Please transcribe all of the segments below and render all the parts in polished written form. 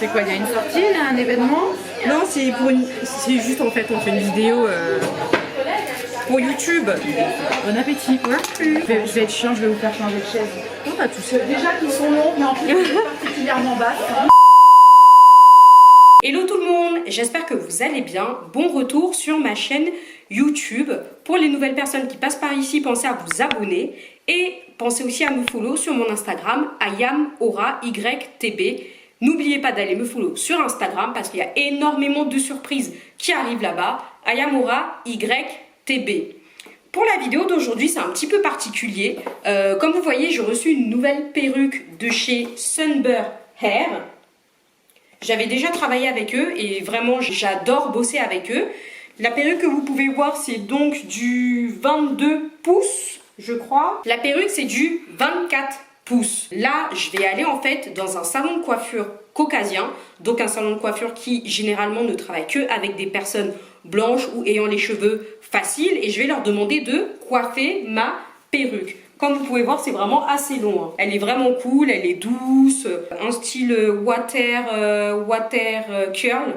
C'est quoi, il y a une sortie, là, un événement? Non, c'est pour une... c'est juste en fait, on fait une vidéo pour YouTube. Bon appétit. Merci. Je vais être chiant, je vais vous faire changer de chaise. On a tout ça. Déjà qu'ils sont longs, mais en plus particulièrement basses. Hello tout le monde, j'espère que vous allez bien. Bon retour sur ma chaîne YouTube. Pour les nouvelles personnes qui passent par ici, pensez à vous abonner et pensez aussi à me follow sur mon Instagram IamAuraYTB. N'oubliez pas d'aller me follow sur Instagram parce qu'il y a énormément de surprises qui arrivent là-bas. IamAuraYTB. Pour la vidéo d'aujourd'hui, c'est un petit peu particulier. Comme vous voyez, j'ai reçu une nouvelle perruque de chez Sunburst Hair. J'avais déjà travaillé avec eux et vraiment j'adore bosser avec eux. La perruque que vous pouvez voir, c'est donc du 22 pouces, je crois. La perruque, c'est du 24 pouces. Là, je vais aller en fait dans un salon de coiffure caucasien. Donc un salon de coiffure qui généralement ne travaille que avec des personnes blanches ou ayant les cheveux faciles. Et je vais leur demander de coiffer ma perruque. Comme vous pouvez voir, c'est vraiment assez long. Hein. Elle est vraiment cool, elle est douce, un style water curl,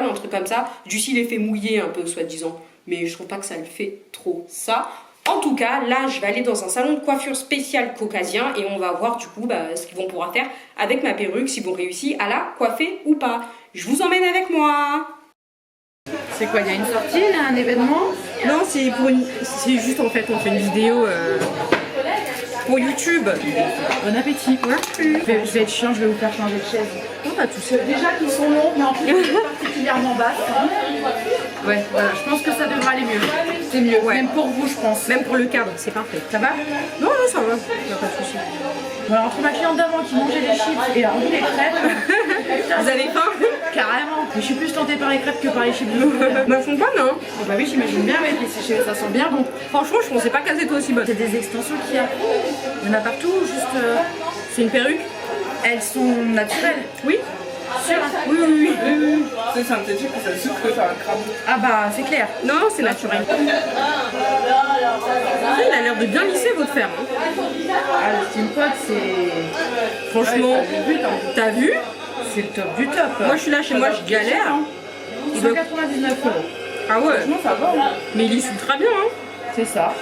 un truc comme ça. Du style effet mouillé un peu, soi-disant. Mais je trouve pas que ça le fait trop ça. En tout cas, là, je vais aller dans un salon de coiffure spécial caucasien et on va voir du coup ce qu'ils vont pouvoir faire avec ma perruque, s'ils vont réussir à la coiffer ou pas. Je vous emmène avec moi. C'est quoi, il y a une sortie, là, un événement? Non, c'est pour une... c'est juste en fait, on fait une vidéo pour YouTube. Bon appétit. Merci. Je vais être chiant, je vais vous faire changer de chaise. On a tout ça. Déjà qu'ils sont longs, mais en plus particulièrement basses. Ouais, voilà, je pense que ça devrait aller mieux. C'est mieux, Ouais. même pour vous, je pense. Même pour le cadre, c'est parfait. Ça va? Non, non, ça va. Y a pas de souci. Bon, alors, entre ma cliente d'avant qui mangeait des chips et a rendu les crêpes, Vous avez faim? carrément. Mais je suis plus tentée par les crêpes que par les chips. Bah, elles sont bonnes, hein. Oh, bah oui, j'imagine bien, mais ça sent bien bon. Franchement, je pensais pas qu'elles étaient aussi bonnes. C'est des extensions qu'il y a. Il y en a partout, juste. C'est une perruque? Elles sont naturelles. Oui. Sûres, hein. Oui, oui, oui. C'est synthétique ou ça sucre que ça un crabe. Ah bah, c'est clair. Non, c'est naturel. Il a l'air de bien lisser votre fer. Hein. Ah, le Steam Pot, c'est. Franchement, t'as vu? C'est le top du top. Moi, je suis là chez moi, je galère. 199 €. Ah ouais. Franchement, ça va. Hein. Mais il lisse ultra bien. Hein. C'est ça.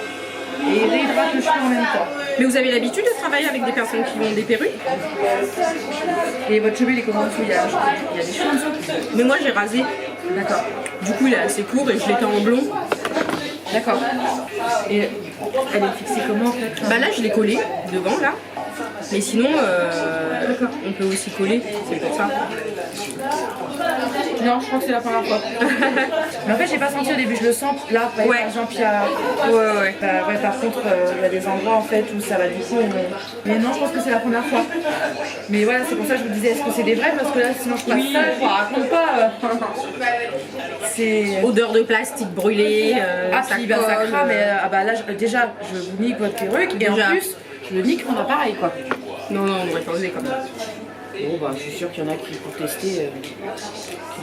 Et il réhydrate le cheveu en même temps. Mais vous avez l'habitude de travailler avec des personnes qui ont des perruques? Et votre cheveu, il est comment en dessous? Il y a des cheveux en dessous? Mais moi, j'ai rasé. D'accord. Du coup, il est assez court et je l'ai fait en blond. D'accord. Et elle est fixée comment en fait? Bah là, je l'ai collé devant, là. Mais sinon, on peut aussi coller. C'est pour ça. Non, je crois que c'est la première fois. Mais en fait, j'ai pas senti au début, je le sens là, par Ouais. exemple, il y a... Ouais. Ouais, par contre, il y a des endroits en fait où ça va du coup. Mais non, je pense que c'est la première fois. Mais voilà, c'est pour ça que je vous disais, est-ce que c'est des vrais? Parce que là, sinon je passe Oui. ça, je vous raconte pas. C'est. Odeur de plastique brûlé. Ah, ça puis bah, ça colle, crame. Ah bah là, déjà, je vous nique votre perruque et en Déjà. plus, je le nique mon appareil quoi. Non, on aurait pas osé comme ça. Bon, bah, je suis sûre qu'il y en a qui, pour tester, qui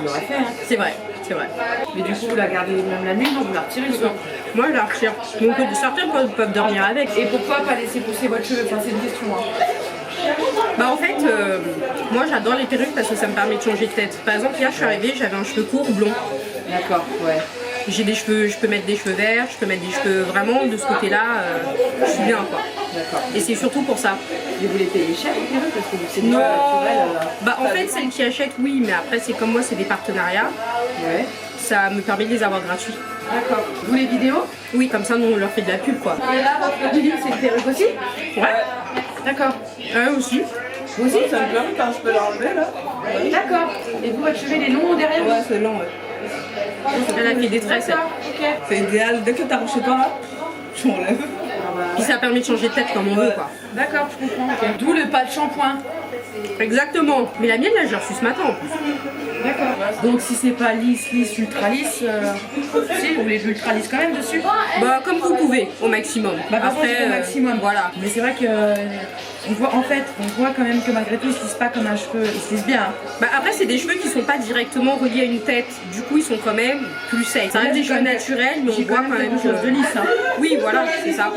l'auraient fait. Hein. C'est vrai, c'est vrai. Mais du coup, vous la gardez même la nuit, non? Vous la retirez le soir? Moi, je la retire. Donc, certains peuvent dormir avec. Et pourquoi pas laisser pousser votre cheveu? Enfin, c'est une question. Hein. Bah en fait, moi j'adore les perruques parce que ça me permet de changer de tête. Par exemple, hier je suis arrivée, j'avais un cheveu court blond. D'accord, ouais. J'ai des cheveux, je peux mettre des cheveux verts, je peux mettre des cheveux vraiment de ce côté-là, je suis bien quoi. D'accord. Et c'est surtout pour ça. Et vous les payez cher, les perruques? Parce que c'est Non. naturel. Bah en fait, celles qui achètent, oui, mais après c'est comme moi, c'est des partenariats. Ouais. Ça me permet de les avoir gratuits. D'accord. Vous les vidéos? Oui, comme ça, nous on leur fait de la pub quoi. Et là, votre Lily, c'est une perruque aussi? Ouais. D'accord. Aussi. Vous aussi? Ça me permet quand je peux l'enlever là. D'accord. Et vous, votre cheveu, il est long derrière? Ouais, c'est long, ouais. Elle a fait des tresses. D'accord, ok. C'est idéal. Dès que t'arrives chez toi là, je m'enlève. Puis ça permet de changer de tête comme on veut quoi. D'accord, je comprends. Ok. D'où le pas de shampoing. Exactement. Mais la mienne là, je l'ai reçue ce matin en plus. D'accord. Donc si c'est pas lisse, ultra lisse, si vous voulez de l'ultra lisse quand même dessus? Bah comme vous pouvez, au maximum. Bah par contre, au maximum. Voilà. Mais c'est vrai que on voit quand même que malgré tout il se lisse pas comme un cheveu, il se lisse bien. Hein. Bah après c'est des cheveux qui sont pas directement reliés à une tête, du coup ils sont quand même plus secs. Ça reste des cheveux naturels mais on voit quand même quelque chose de lisse. Hein. Oui voilà, c'est ça.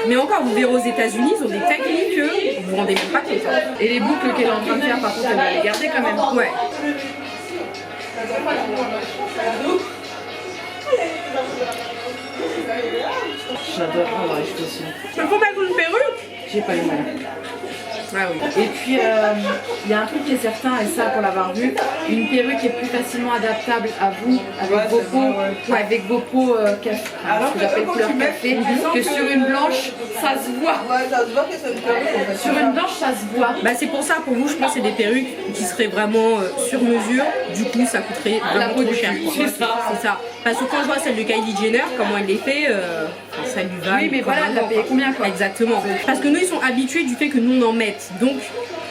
Mais encore, vous verrez aux États-Unis, ils ont des techniques que vous vous rendez même pas compte. Et les boucles qu'elle est en train de faire, par contre, elle va les garder quand même. Ouais. J'adore prendre les cheveux aussi. Mais faut mettre une perruque. J'ai pas les moyens. Ah oui. Et puis, il y a un truc qui est certain, et ça pour l'avoir vu, une perruque est plus facilement adaptable à vous, avec vos peaux, avec vos peaux café, ce que j'appelle couleur café, que sur une blanche, ça se voit. Ouais, ça se voit que c'est une perruque en fait. Sur une blanche, ça se voit. Bah c'est pour ça, pour vous, je pense que c'est des perruques qui seraient vraiment sur mesure. Du coup, ça coûterait vraiment trop cher. C'est ça. C'est ça. Parce que quand je vois celle de Kylie Jenner, comment elle les fait, ça lui va. Oui, mais voilà, elle l'a payé combien quoi? Exactement. Parce que nous, ils sont habitués du fait que nous, on en mette. Donc,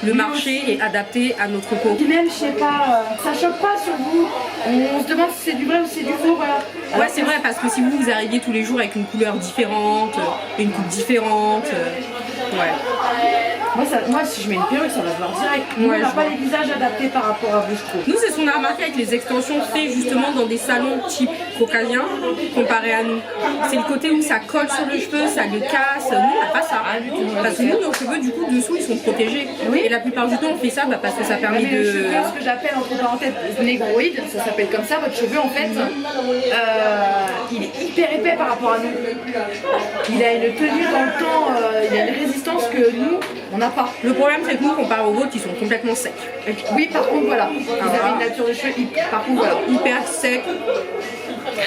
le marché est adapté à notre peau. Puis même, je sais pas, ça choque pas sur vous. On se demande si c'est du vrai ou si c'est du faux, voilà. Ouais, c'est vrai, parce que si vous arriviez tous les jours avec une couleur différente, une coupe différente, ouais. Moi, si je mets une perruque, ça va se voir direct. Nous, Ouais, on n'a je pas vois. les visages adaptés par rapport à vous, je trouve. Nous, c'est ce qu'on a remarqué avec les extensions faites justement dans des salons type caucasien comparé à nous. C'est le côté où ça colle sur le cheveu, ça le casse. Nous, on n'a pas ça. Parce que nous, nos cheveux, du coup, dessous, ils sont protégés. Oui. Et la plupart du temps, on fait ça parce que ça permet Mais le de... cheveu, ce que j'appelle entre parenthèses négroïde, ça s'appelle comme ça, votre cheveu en fait, il est hyper épais par rapport à nous. Il a une tenue dans le temps, il a une résistance que nous, on n'a pas. Le problème, c'est que nous, comparé aux vôtres, ils sont complètement secs. Et puis, oui, par contre, voilà. Vous avez une nature de cheveux, par contre, voilà. Hyper secs.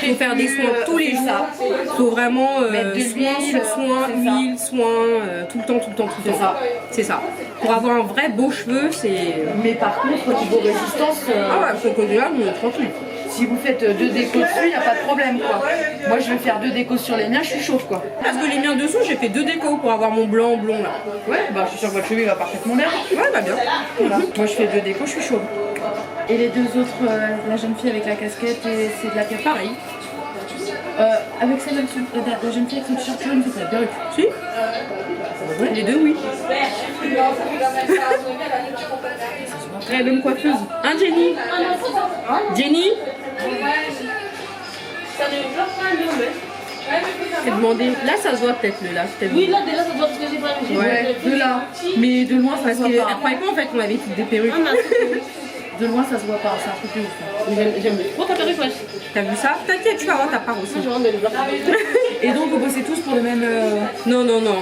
Il faut faire des soins tous les jours. Il faut vraiment Mettre de soin l'huile, sur soin, c'est ça. huile, soin, tout le temps, tout le temps, tout le temps. ça. C'est ça. Pour avoir un vrai beau cheveu, c'est... Mais par contre, niveau résistance, Ah ouais, ce côté-là, nous, on est tranquille. si vous faites 2 décos dessus, il n'y a pas de problème, quoi. Moi, je vais faire 2 décos sur les miens, je suis chauve, quoi. Parce que les miens dessous, j'ai fait 2 décos pour avoir mon blanc blond là. Ouais, bah, je suis sûre que votre cheveu il va parfaitement bien. Ouais, bah bien. Voilà. Moi, je fais 2 décos, je suis chauve. Et les 2 autres, la jeune fille avec la casquette, et c'est de la perruque. Pareil. Avec celle la jeune fille avec son t-shirt jaune, c'est de la perruque. Si. Les deux, oui. Très bonne coiffeuse. Hein, Jenny? Jenny? J'ai demandé. Là, ça se voit peut-être le là. Oui, là, déjà, ça doit être ce que j'ai pas vu. Ouais, de là. Mais de loin, ça Parce se voit qu'elle pas. croyait pas en fait qu'on avait toutes des perruques. De loin, ça se voit pas, c'est un truc de ouf. J'aime trop ta perruque, wesh. T'as vu ça? T'inquiète, tu vas avoir ta part aussi. Je rentre dans les blancs. Et donc, vous bossez tous pour le même. Non, non, non.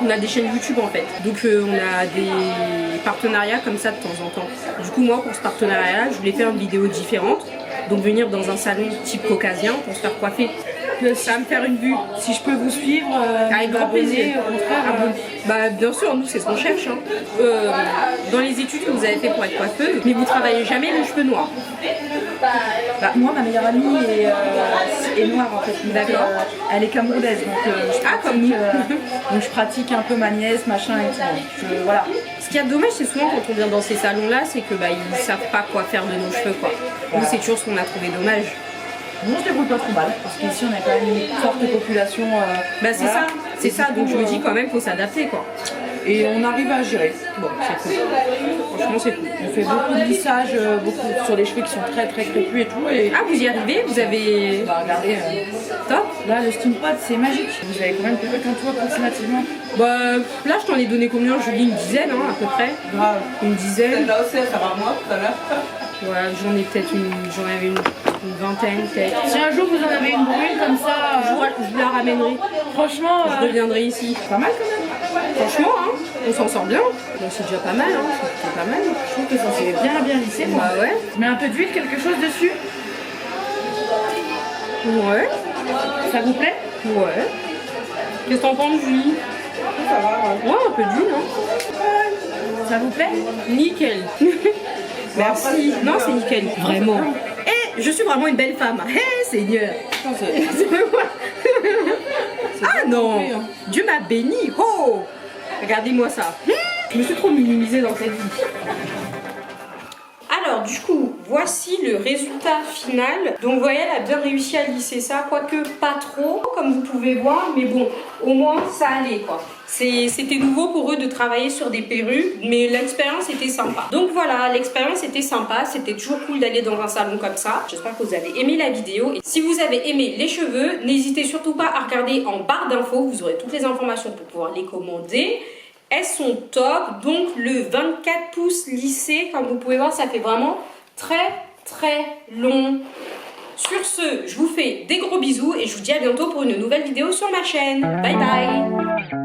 On a des chaînes YouTube en fait. Donc on a des partenariats comme ça de temps en temps. Du coup, moi, pour ce partenariat, je voulais faire une vidéo différente. Donc venir dans un salon type caucasien pour se faire coiffer. Ça va me faire une vue. Si je peux vous suivre, Avec grand m'abonner, plaisir. au contraire. Bah bien sûr, nous c'est ce qu'on cherche. Hein. Dans les études que vous avez fait pour être coiffeuse, mais vous travaillez jamais les cheveux noirs. Bah, moi, ma meilleure amie est noire en fait. D'accord. Elle est camerounaise, donc je Ah, pratique, comme nous. donc je pratique un peu ma nièce, machin et tout. Voilà. Ce qui est dommage, c'est souvent quand on vient dans ces salons-là, c'est que bah, ils savent pas quoi faire de nos cheveux quoi. Nous c'est toujours ce qu'on a trouvé dommage. Bon, je débrouille pas trop mal, parce qu'ici on a quand même une forte population. Bah c'est voilà. ça, c'est ça. Donc je me dis quand même faut s'adapter quoi. Et on arrive à gérer. Bon, c'est cool. Franchement, c'est cool. On fait beaucoup de lissage, beaucoup sur les cheveux qui sont très très crépus et tout. Et Ah, vous y arrivez? Vous avez... bah, regardez, Top. là le steam pod c'est magique. Vous avez combien de perruques en tout approximativement? Bah, là, je t'en ai donné combien? Je dis une dizaine, hein, à peu près. Grave. Une dizaine. Celle-là aussi, elle sera à moi tout à l'heure. Ouais, j'en ai peut-être j'en avais une vingtaine, peut-être. Si un jour vous en avez une brune comme ça, Je vous la ramènerai. franchement, Je reviendrai ici. pas mal quand même. Franchement, hein, on s'en sort bien. Bah, c'est déjà pas mal, hein. C'est pas mal. Je trouve que ça s'est bien lissé. Moi. Bah ouais. Je mets un peu d'huile, quelque chose dessus. Ouais. Ça vous plaît? Ouais. Qu'est-ce que t'en penses, Julie? Ça va, Ouais, un peu d'huile, hein. Ça vous plaît? Nickel. Merci. Non, c'est nickel. Vraiment. Et je suis vraiment une belle femme. Hé, Seigneur. Ah non. Dieu m'a béni. Oh. Regardez-moi ça. Je me suis trop minimisée dans cette vie. Alors du coup, voici le résultat final. Donc vous voyez, elle a bien réussi à lisser ça, quoique pas trop, comme vous pouvez voir, mais bon, au moins ça allait quoi. C'était nouveau pour eux de travailler sur des perruques, mais l'expérience était sympa. Donc voilà, l'expérience était sympa, c'était toujours cool d'aller dans un salon comme ça. J'espère que vous avez aimé la vidéo. Et si vous avez aimé les cheveux, n'hésitez surtout pas à regarder en barre d'infos, vous aurez toutes les informations pour pouvoir les commander. Elles sont top, donc le 24 pouces lissé, comme vous pouvez voir, ça fait vraiment très long. Sur ce, je vous fais des gros bisous et je vous dis à bientôt pour une nouvelle vidéo sur ma chaîne. Bye bye.